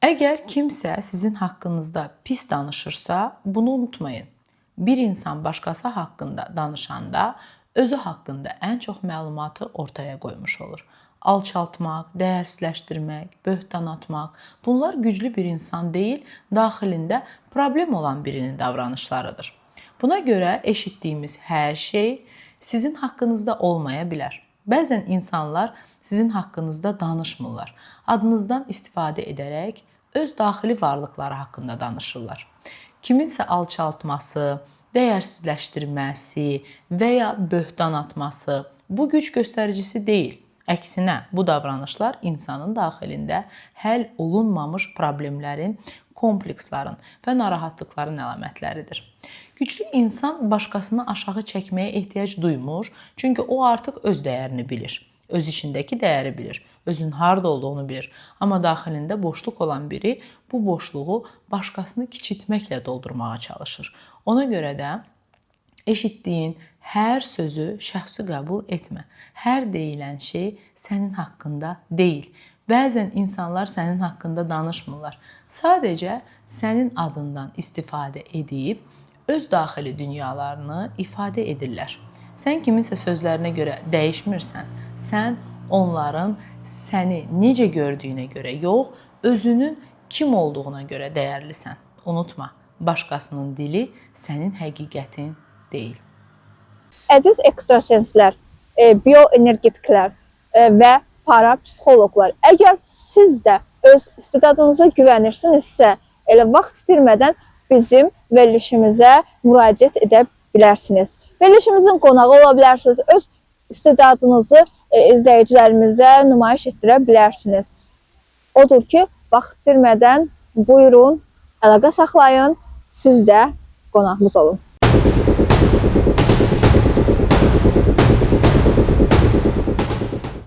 Əgər kimsə sizin haqqınızda pis danışırsa, bunu unutmayın. Bir insan başqası haqqında danışanda özü haqqında ən çox məlumatı ortaya qoymuş olur. Alçaltmaq, dəyərsizləşdirmək, böhtan atmaq, bunlar güclü bir insan deyil, daxilində problem olan birinin davranışlarıdır. Buna görə eşitdiyimiz hər şey sizin haqqınızda olmaya bilər. Bəzən insanlar sizin haqqınızda danışmırlar. Adınızdan istifadə edərək öz daxili varlıqları haqqında danışırlar. Kiminsə alçaltması, dəyərsizləşdirməsi və ya böhtan atması bu güc göstəricisi deyil. Əksinə, bu davranışlar insanın daxilində həll olunmamış problemlərin, komplekslərin və narahatlıqların əlamətləridir. Güclü insan başqasını aşağı çəkməyə ehtiyac duymur, çünki o artıq öz dəyərini bilir. Öz içindəki dəyəri bilir, özün harda olduğunu bilir. Amma daxilində boşluq olan biri bu boşluğu başqasını kiçiltməklə doldurmağa çalışır. Ona görə də eşitdiyin hər sözü şəxsi qəbul etmə. Hər deyilən şey sənin haqqında deyil. Bəzən insanlar sənin haqqında danışmırlar. Sadəcə sənin adından istifadə edib öz daxili dünyalarını ifadə edirlər. Sən kiminsə sözlərinə görə dəyişmirsən. Sən onların səni necə gördüyünə görə yox, özünün kim olduğuna görə dəyərlisən. Unutma, başqasının dili sənin həqiqətin deyil. Əziz ekstrasenslər, bioenergetiklər və parapsixoloqlar, əgər siz də öz istedadınıza güvənirsinizsə, elə vaxt itirmədən bizim verilişimizə müraciət edə bilərsiniz. Verilişimizin qonağı ola bilərsiniz, öz istedadınızı izləyicilərimizə nümayiş etdirə bilərsiniz. Odur ki, vaxt itirmədən buyurun, əlaqə saxlayın, siz də qonağımız olun.